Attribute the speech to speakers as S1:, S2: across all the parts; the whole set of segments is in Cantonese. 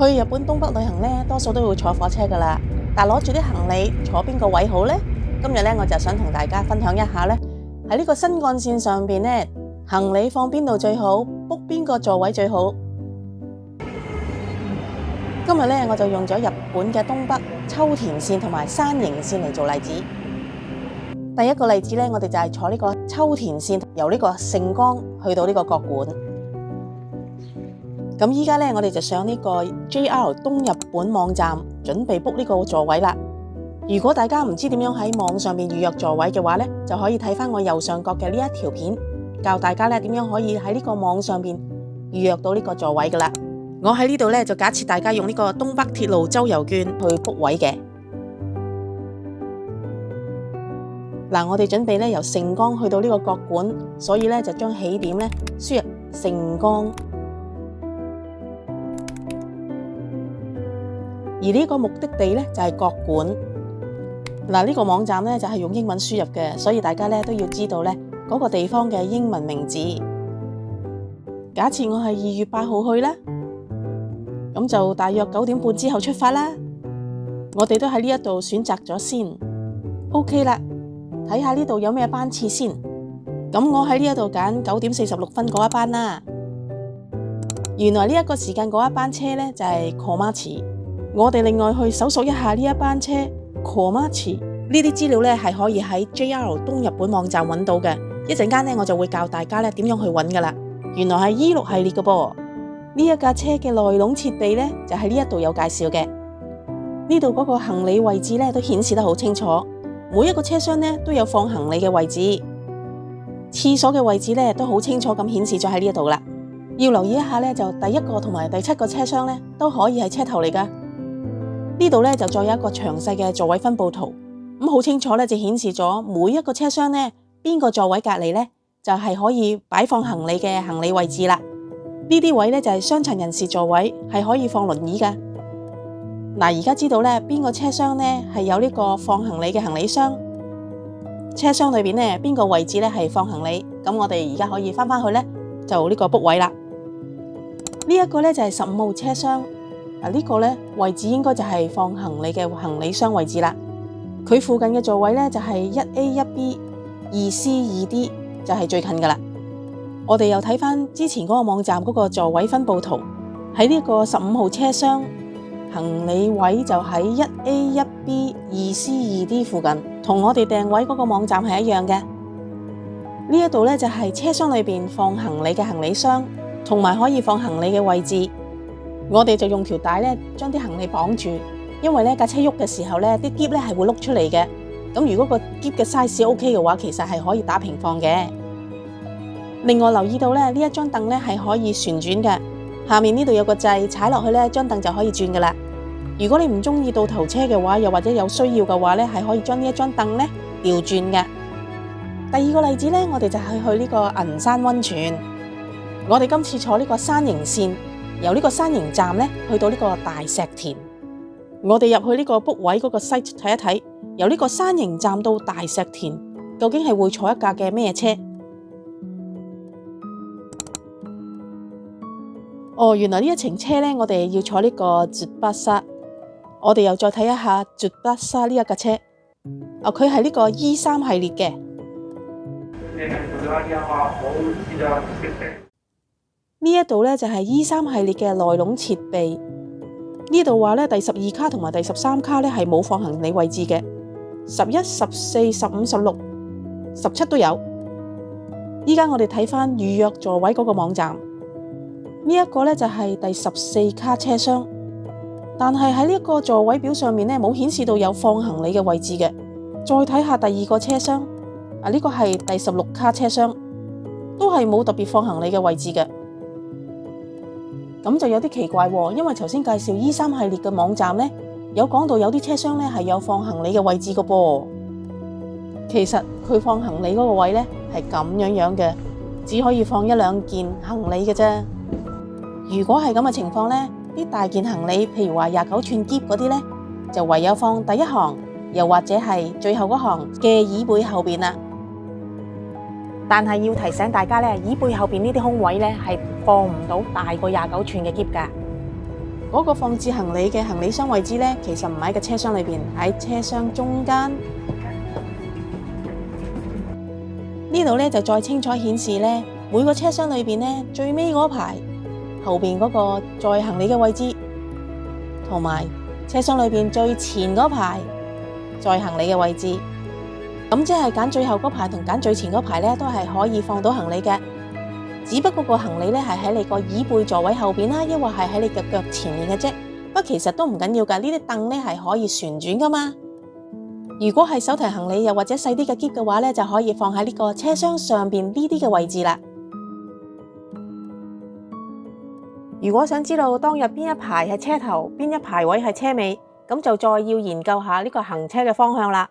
S1: 去日本東北旅行呢，多數都會坐火車噶啦。但攞住啲行李坐邊個位好呢？今日呢，我就想同大家分享一下呢，喺呢個新幹線上邊呢，行李放邊度最好，book邊個座位最好。今日呢，我就用咗日本嘅東北秋田線同埋山形線嚟做例子。第一個例子呢，我哋就係坐呢個秋田線，由呢個盛岡去到呢個角館。咁依家呢，我哋就上呢個 JR 東日本網站，準備 book 呢個座位啦。如果大家唔知點樣喺網上面預約座位嘅話呢，就可以睇翻我右上角嘅呢一條片，教大家呢點樣可以喺呢個網上面預約到呢個座位噶啦。我喺呢度呢，就假設大家用呢個東北鐵路周遊券去 book 位嘅。嗱，我哋準備呢由盛岡去到呢個角館，所以呢就將起點呢輸入盛岡。而呢個目的地呢，就係角館。嗱，呢個網站呢，就係用英文輸入嘅，所以大家呢都要知道呢嗰個地方嘅英文名字。假設我係2月8號去啦，咁就大約9點半之後出發啦。我哋都喺呢一度選擇咗先 ，OK 啦。睇下呢度有咩班次先。咁我喺呢一度揀9點46分嗰一班啦。原來呢一個時間嗰一班車呢，就係 Komatsu。我哋另外去搜索一下呢一班車 Komatsu， 呢啲資料呢係可以喺 JR 東日本網站揾到嘅。一陣間呢，我就會教大家呢點樣去揾噶啦。原來係 E6 系列嘅噃。呢一架車嘅內籠設備呢，就喺呢一度有介紹嘅。呢度嗰個行李位置呢，都顯示得好清楚，每一個車廂呢，都有放行李嘅位置。廁所嘅位置呢，都好清楚咁顯示咗喺呢一度啦。要留意一下呢，就第1個同埋第7個車廂呢，都可以係車頭嚟噶。呢度呢，就再有一個詳細嘅座位分佈圖，咁好清楚呢，就顯示咗每一個車廂呢，邊個座位隔籬呢，就係可以擺放行李嘅行李位置啦。呢啲位呢，就係傷殘人士座位，係可以放輪椅噶。嗱，而家知道呢，邊個車廂呢係有呢個放行李嘅行李箱，車廂裏邊呢，邊個位置呢係放行李，咁我哋而家可以翻去呢，就呢個 book 位啦。呢一個呢，就係15號車廂。呢個呢位置應該就係放行李嘅行李箱位置啦。佢附近嘅座位呢，就係 1A、1B、2C、2D， 就係最近噶啦。我哋又睇翻之前嗰個網站嗰個座位分佈圖，喺呢個15號車廂行李位就喺 1A、1B、2C、2D 附近，同我哋訂位嗰個網站係一樣嘅。呢一度呢，就係車廂裏邊放行李嘅行李箱，同埋可以放行李嘅位置。我哋就用條帶呢將啲行李綁住，因為呢架車喐嘅時候呢，啲篋呢係會碌出嚟嘅。咁如果個篋嘅 size OK 嘅話，其實係可以打平放嘅。另外留意到呢，呢一張凳呢係可以旋轉嘅，下面呢度有個掣，踩落去呢張凳就可以轉噶啦。如果你唔中意倒頭車嘅話，又或者有需要嘅話呢，係可以將呢一張凳呢調轉嘅。第二個例子呢，我哋就係去呢個銀山溫泉。我哋今次坐呢個山形線，由呢個山形站呢去到呢個大石田。我哋入去呢個 book 位嗰個 site 睇一睇，由呢個山形站到大石田，究竟係會坐一架嘅咩車？哦，原來呢一程車呢，我哋要坐呢個絕巴沙。我哋又再睇一下絕巴沙呢一架車。佢係呢個 E3 系列嘅。呢一度呢，就係 E3 系列嘅內籠設備。呢度話呢，第12卡同埋第13卡呢係冇放行李位置嘅，11、14、15、16、17都有。依家我哋睇翻預約座位嗰個網站，呢一個呢就係第14卡車廂，但係喺呢一個座位表上面呢冇顯示到有放行李嘅位置嘅。再睇下第2個車廂，呢個係第16卡車廂，都係冇特別放行李嘅位置嘅。咁就有啲奇怪喎，因為頭先介紹 E3 系列嘅網站呢，有講到有啲車廂呢係有放行李嘅位置嘅噃。其實佢放行李嗰個位呢係咁樣嘅，只可以放1、2件行李嘅啫。如果係咁嘅情況呢，啲大件行李，譬如話29寸篋嗰啲呢，就唯有放第1行，又或者係最後嗰行嘅椅背後邊啦。但係要提醒大家呢，椅背後邊呢啲空位呢係放唔到大過29寸嘅篋㗎。嗰個放置行李嘅行李箱位置呢，其實唔喺個車廂裏邊，喺車廂中間。呢度呢就再清楚顯示呢，每個車廂裏邊呢，最尾嗰排後邊嗰個載行李嘅位置，同埋車廂裏邊最前嗰排載行李嘅位置。咁即係揀最後嗰排同揀最前嗰排呢，都係可以放到行李嘅。只不過個行李呢係喺你個椅背座位後邊啦，抑或係喺你嘅腳前面嘅啫。不過其實都唔緊要噶，呢啲凳呢係可以旋轉噶嘛。如果係手提行李又或者細啲嘅篋嘅話呢，就可以放喺呢個車廂上邊呢啲嘅位置啦。如果想知道當日邊一排係車頭，邊一排位係車尾，咁就再要研究下呢個行車嘅方向啦。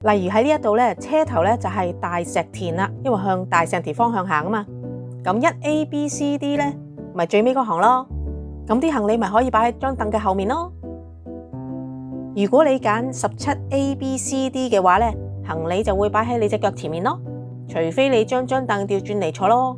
S1: 例如喺呢一度呢，車頭呢就係大石田啦，因為向大石田方向行啊嘛。咁 1A、B、C、D 呢，咪最尾嗰行咯。咁啲行李咪可以擺喺張凳嘅後面咯。如果你揀17A、B、C、D 嘅話呢，行李就會擺喺你隻腳前面咯。除非你將張凳調轉嚟坐咯。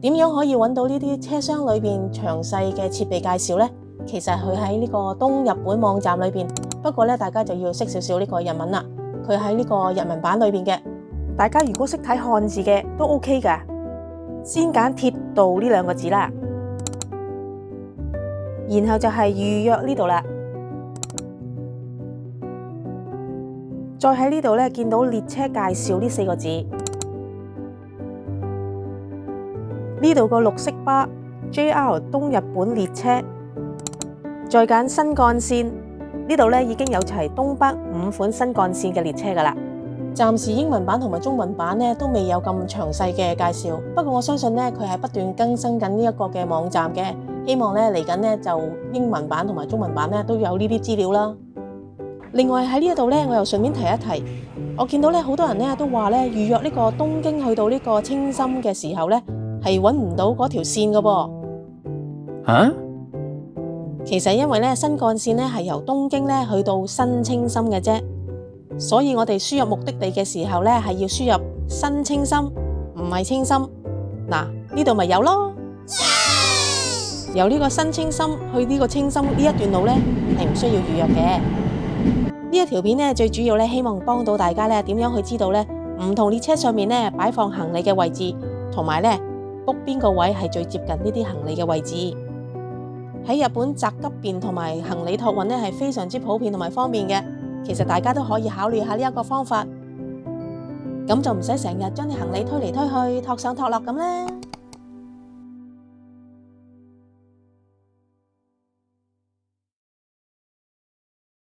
S1: 點樣可以揾到呢啲車廂裏邊詳細嘅設備介紹呢？其實佢喺呢個東日本網站裏邊，不過咧大家就要識少少呢個日文啦。佢喺呢個日文版裏邊嘅，大家如果識睇漢字嘅都 OK 噶。先揀鐵道呢兩個字啦，然後就係預約呢度啦。再喺呢度咧見到列車介紹呢4個字，呢度個綠色巴 JR 東日本列車。再揀新幹線，呢度咧已經有齊東北5款新幹線嘅列車噶啦。暫時英文版同埋中文版咧都未有咁詳細嘅介紹，不過我相信咧佢係不斷更新緊呢一個嘅網站嘅，希望咧嚟緊咧就英文版同埋中文版咧都有呢啲資料啦。另外喺呢一度咧，我又順便提一提，我見到咧好多人咧都話咧預約呢個東京去到呢個青森嘅時候咧係搵唔到嗰條線噶噃。
S2: 吓？
S1: 其實因為咧新幹線咧係由東京咧去到新青森嘅啫，所以我哋輸入目的地嘅時候咧係要輸入新青森，唔係青森。嗱，呢度咪有咯。由呢個新青森去呢個青森呢一段路咧係唔需要預約嘅。呢一條片咧最主要咧希望幫到大家咧點樣去知道咧唔同列車上面咧擺放行李嘅位置，同埋咧 book 邊個位係最接近呢啲行李嘅位置。喺日本宅急便同埋行李託運咧係非常之普遍同埋方便嘅，其實大家都可以考慮下呢一個方法，咁就唔使成日將啲行李推嚟推去，托上托落咁啦。